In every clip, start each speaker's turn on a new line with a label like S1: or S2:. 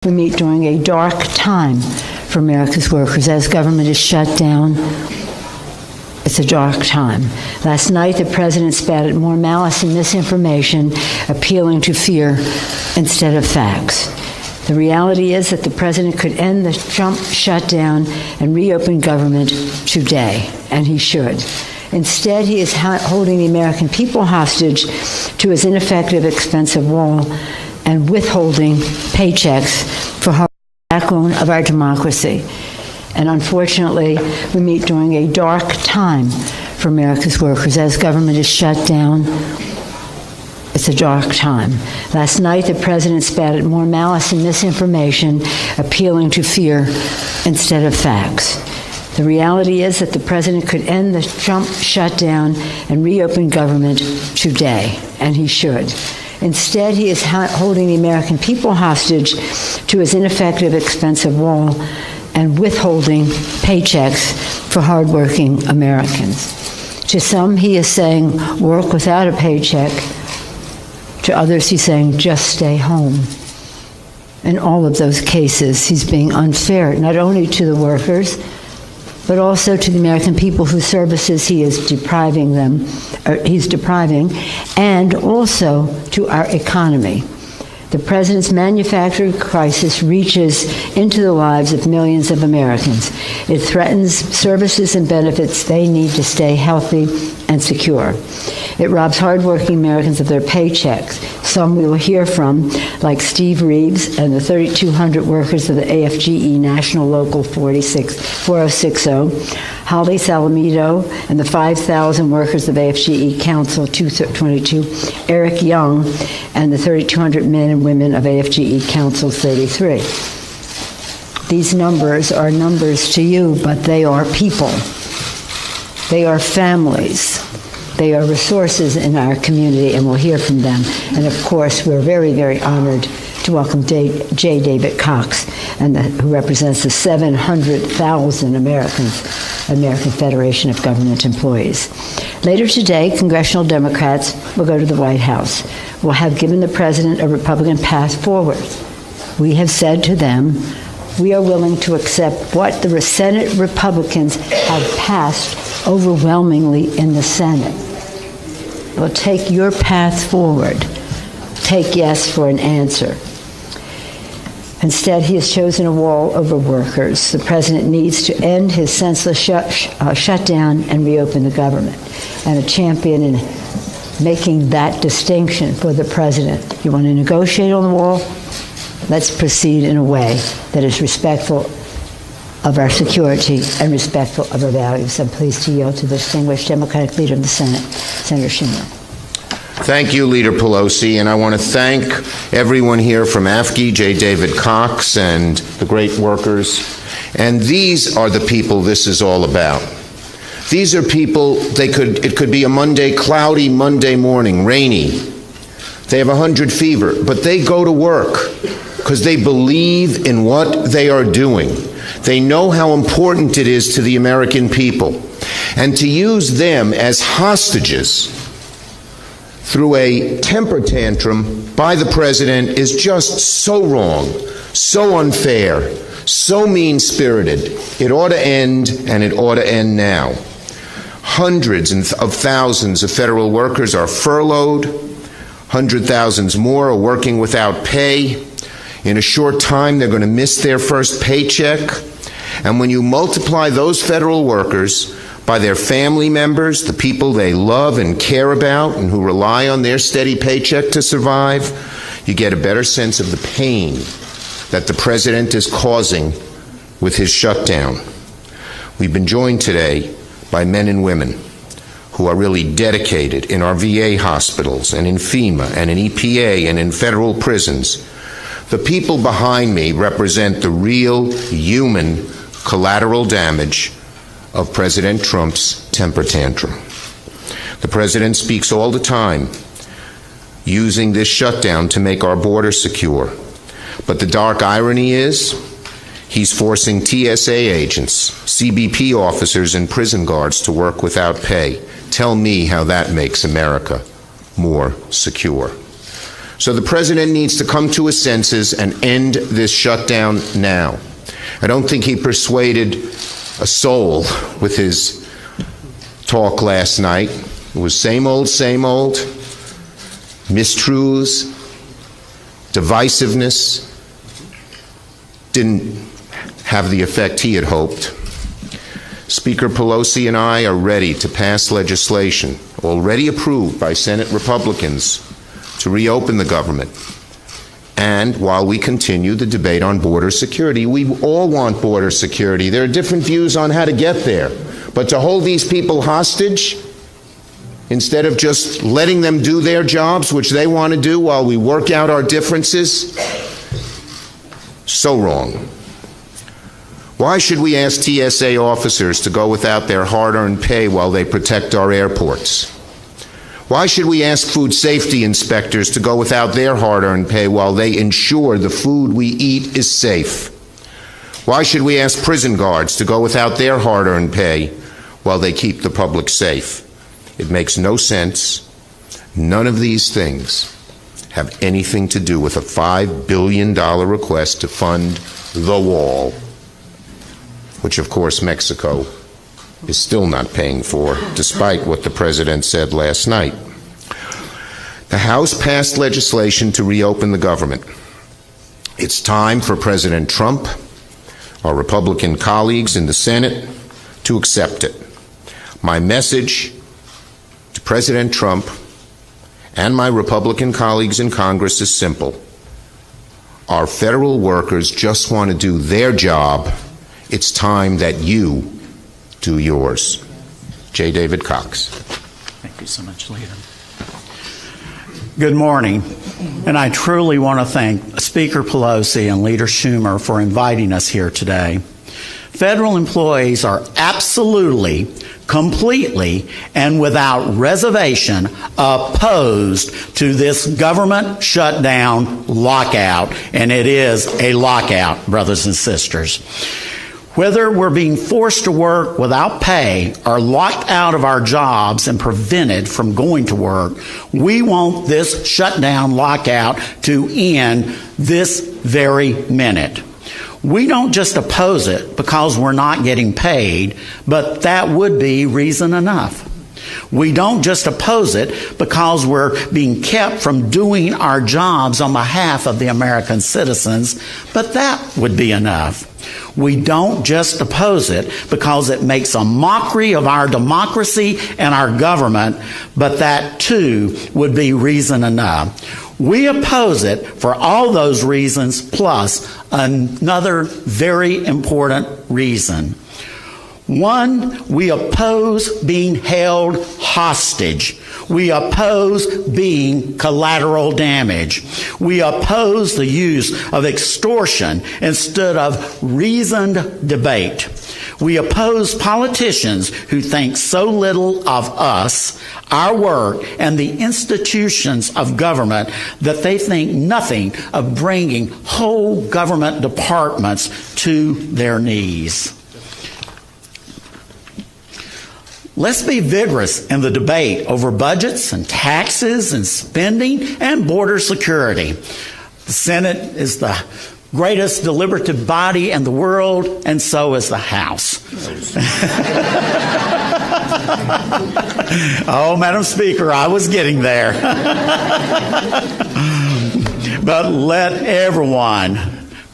S1: We meet during a dark time for America's workers as government is shut down. It's a dark time. Last night, the president spattered more malice and misinformation, appealing to fear instead of facts. The reality is that the president could end the Trump shutdown and reopen government today, and he should. Instead, he is holding the American people hostage to his ineffective, expensive wall and withholding paychecks for the backbone of our democracy. And unfortunately, we meet during a dark time for America's workers as government is shut down. It's a dark time. Last night, the president spattered more malice and misinformation, appealing to fear instead of facts. The reality is that the president could end the Trump shutdown and reopen government today, and he should. Instead, he is holding the American people hostage to his ineffective, expensive wall and withholding paychecks for hardworking Americans. To some, he is saying, work without a paycheck. To others, he's saying, just stay home. In all of those cases, he's being unfair, not only to the workers, but also to the American people whose services he is depriving, and also to our economy. The president's manufacturing crisis reaches into the lives of millions of Americans. It threatens services and benefits they need to stay healthy and secure. It robs hardworking Americans of their paychecks. Some we will hear from, like Steve Reeves and the 3,200 workers of the AFGE National Local 4060, Holly Salamito and the 5,000 workers of AFGE Council 222, Eric Young and the 3,200 men and women of AFGE Council 33. These numbers are numbers to you, but they are people. They are families. They are resources in our community, and we'll hear from them. And of course, we're very, very honored to welcome J. David Cox, who represents the 700,000 American Federation of Government Employees. Later today, congressional Democrats will go to the White House. We'll have given the president a Republican path forward. We have said to them, we are willing to accept what the Senate Republicans have passed overwhelmingly in the Senate. Well, take your path forward. Take yes for an answer. Instead, he has chosen a wall over workers. The president needs to end his senseless shutdown and reopen the government. And a champion in making that distinction for the president. You want to negotiate on the wall? Let's proceed in a way that is respectful of our security and respectful of our values. I'm pleased to yield to the distinguished Democratic leader of the Senate, Senator Schumer.
S2: Thank you, Leader Pelosi, and I want to thank everyone here from AFGE, J. David Cox, and the great workers. And these are the people this is all about. These are people, it could be a cloudy Monday morning, rainy. They have 100 fever, but they go to work because they believe in what they are doing. They know how important it is to the American people. And to use them as hostages through a temper tantrum by the president is just so wrong, so unfair, so mean-spirited. It ought to end, and it ought to end now. Hundreds of thousands of federal workers are furloughed. 100,000 more are working without pay. In a short time, they're going to miss their first paycheck. And when you multiply those federal workers by their family members, the people they love and care about and who rely on their steady paycheck to survive, you get a better sense of the pain that the president is causing with his shutdown. We've been joined today by men and women who are really dedicated in our VA hospitals and in FEMA and in EPA and in federal prisons. The people behind me represent the real human collateral damage of President Trump's temper tantrum. The president speaks all the time using this shutdown to make our border secure. But the dark irony is he's forcing TSA agents, CBP officers, and prison guards to work without pay. Tell me how that makes America more secure. So the president needs to come to his senses and end this shutdown now. I don't think he persuaded a soul with his talk last night. It was same old, mistruths, divisiveness. Didn't have the effect he had hoped. Speaker Pelosi and I are ready to pass legislation, already approved by Senate Republicans, to reopen the government. And while we continue the debate on border security, we all want border security. There are different views on how to get there. But to hold these people hostage, instead of just letting them do their jobs, which they want to do while we work out our differences, so wrong. Why should we ask TSA officers to go without their hard-earned pay while they protect our airports? Why should we ask food safety inspectors to go without their hard-earned pay while they ensure the food we eat is safe? Why should we ask prison guards to go without their hard-earned pay while they keep the public safe? It makes no sense. None of these things have anything to do with a $5 billion request to fund the wall, which of course Mexico is still not paying for, despite what the president said last night. The House passed legislation to reopen the government. It's time for President Trump, our Republican colleagues in the Senate, to accept it. My message to President Trump and my Republican colleagues in Congress is simple. Our federal workers just want to do their job. It's time that you do yours. J. David Cox.
S3: Thank you so much, Leader. Good morning, and I truly want to thank Speaker Pelosi and Leader Schumer for inviting us here today. Federal employees are absolutely, completely, and without reservation opposed to this government shutdown lockout, and it is a lockout, brothers and sisters. Whether we're being forced to work without pay or locked out of our jobs and prevented from going to work, we want this shutdown lockout to end this very minute. We don't just oppose it because we're not getting paid, but that would be reason enough. We don't just oppose it because we're being kept from doing our jobs on behalf of the American citizens, but that would be enough. We don't just oppose it because it makes a mockery of our democracy and our government, but that too would be reason enough. We oppose it for all those reasons plus another very important reason. One, we oppose being held hostage. We oppose being collateral damage. We oppose the use of extortion instead of reasoned debate. We oppose politicians who think so little of us, our work, and the institutions of government that they think nothing of bringing whole government departments to their knees. Let's be vigorous in the debate over budgets and taxes and spending and border security. The Senate is the greatest deliberative body in the world, and so is the House. Oh, Madam Speaker, I was getting there. But let everyone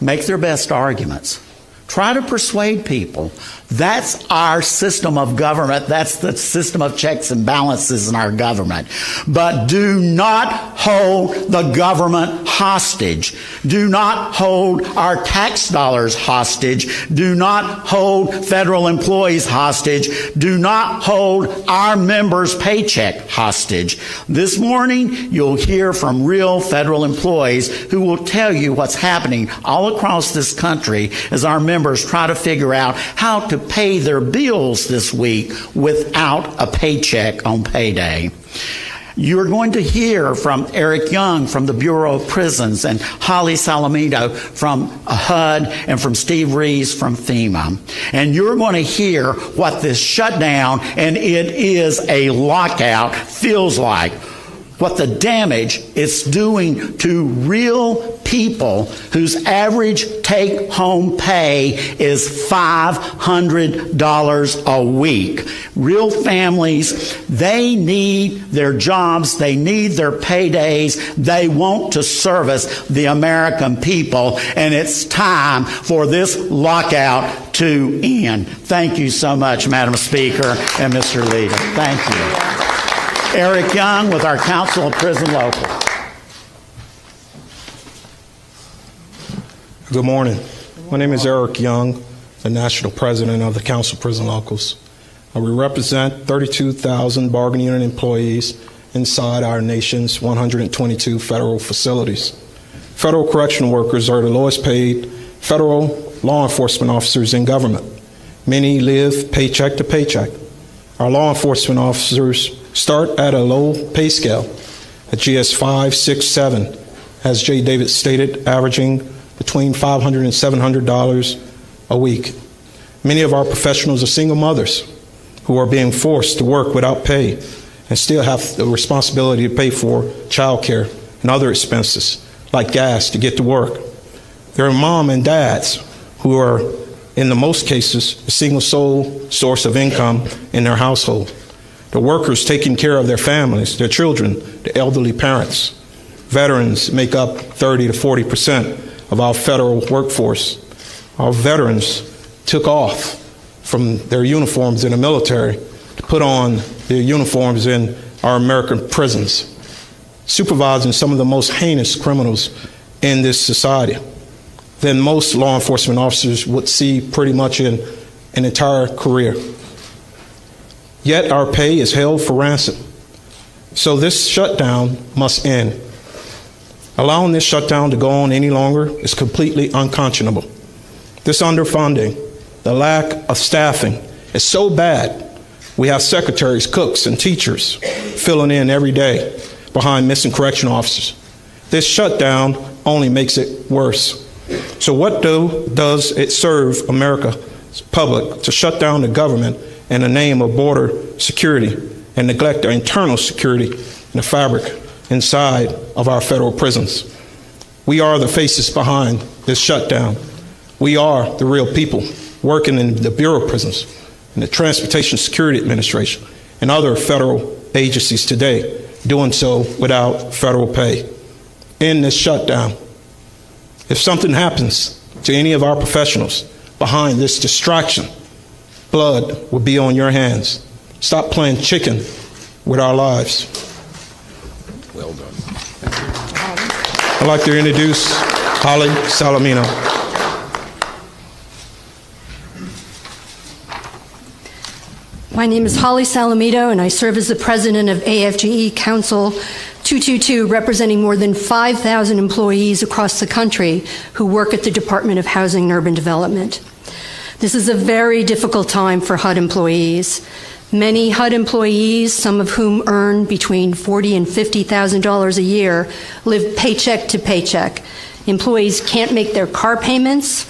S3: make their best arguments. Try to persuade people. That's our system of government. That's the system of checks and balances in our government. But do not hold the government hostage. Do not hold our tax dollars hostage. Do not hold federal employees hostage. Do not hold our members' paycheck hostage. This morning, you'll hear from real federal employees who will tell you what's happening all across this country as our members try to figure out how to pay their bills this week without a paycheck on payday. You're going to hear from Eric Young from the Bureau of Prisons and Holly Salamito from HUD and from Steve Reeves from FEMA. And you're going to hear what this shutdown, and it is a lockout, feels like. what the damage it's doing to real people whose average take-home pay is $500 a week. Real families, they need their jobs, they need their paydays, they want to service the American people, and it's time for this lockout to end. Thank you so much, Madam Speaker and Mr. Leader. Thank you. Eric Young with our Council of Prison Local.
S4: Good morning. My name is Eric Young, the National President of the Council of Prison Locals. We represent 32,000 bargaining unit employees inside our nation's 122 federal facilities. Federal correctional workers are the lowest paid federal law enforcement officers in government. Many live paycheck to paycheck. Our law enforcement officers start at a low pay scale, at GS 5, 6, 7, as J. David stated, averaging between $500 and $700 a week. Many of our professionals are single mothers who are being forced to work without pay and still have the responsibility to pay for child care and other expenses like gas to get to work. There are mom and dads who are, in the most cases, a single sole source of income in their household. The workers taking care of their families, their children, the elderly parents. Veterans make up 30 to 40% of our federal workforce. Our veterans took off from their uniforms in the military to put on their uniforms in our American prisons, supervising some of the most heinous criminals in this society than most law enforcement officers would see pretty much in an entire career. Yet our pay is held for ransom. So this shutdown must end. Allowing this shutdown to go on any longer is completely unconscionable. This underfunding, the lack of staffing is so bad, we have secretaries, cooks, and teachers filling in every day behind missing correctional officers. This shutdown only makes it worse. So what does it serve America's public to shut down the government in the name of border security and neglect our internal security and the fabric inside of our federal prisons? We are the faces behind this shutdown. We are the real people working in the Bureau of Prisons and the Transportation Security Administration and other federal agencies today, doing so without federal pay. In this shutdown, if something happens to any of our professionals behind this distraction, blood will be on your hands. Stop playing chicken with our lives.
S2: Well done.
S4: I'd like to introduce Holly Salamino.
S5: My name is Holly Salamito, and I serve as the president of AFGE Council 222, representing more than 5,000 employees across the country who work at the Department of Housing and Urban Development. This is a very difficult time for HUD employees. Many HUD employees, some of whom earn between $40,000 and $50,000 a year, live paycheck to paycheck. Employees can't make their car payments.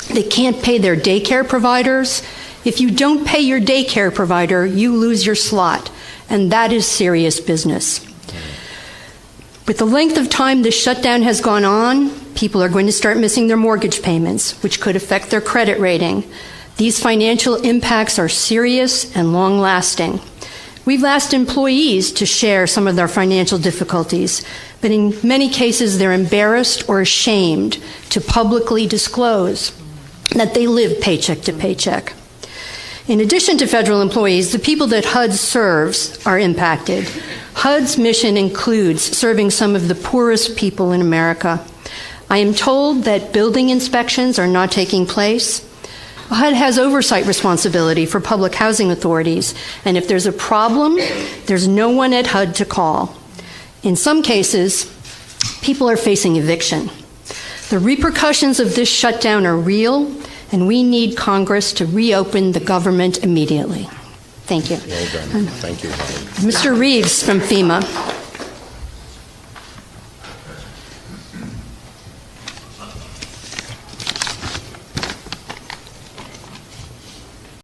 S5: They can't pay their daycare providers. If you don't pay your daycare provider, you lose your slot, and that is serious business. With the length of time this shutdown has gone on, people are going to start missing their mortgage payments, which could affect their credit rating. These financial impacts are serious and long-lasting. We've asked employees to share some of their financial difficulties, but in many cases they're embarrassed or ashamed to publicly disclose that they live paycheck to paycheck. In addition to federal employees, the people that HUD serves are impacted. HUD's mission includes serving some of the poorest people in America. I am told that building inspections are not taking place. HUD has oversight responsibility for public housing authorities, and if there's a problem, there's no one at HUD to call. In some cases, people are facing eviction. The repercussions of this shutdown are real, and we need Congress to reopen the government immediately. Thank you.
S2: Well done. Thank you, Holly.
S5: Mr. Reeves from FEMA.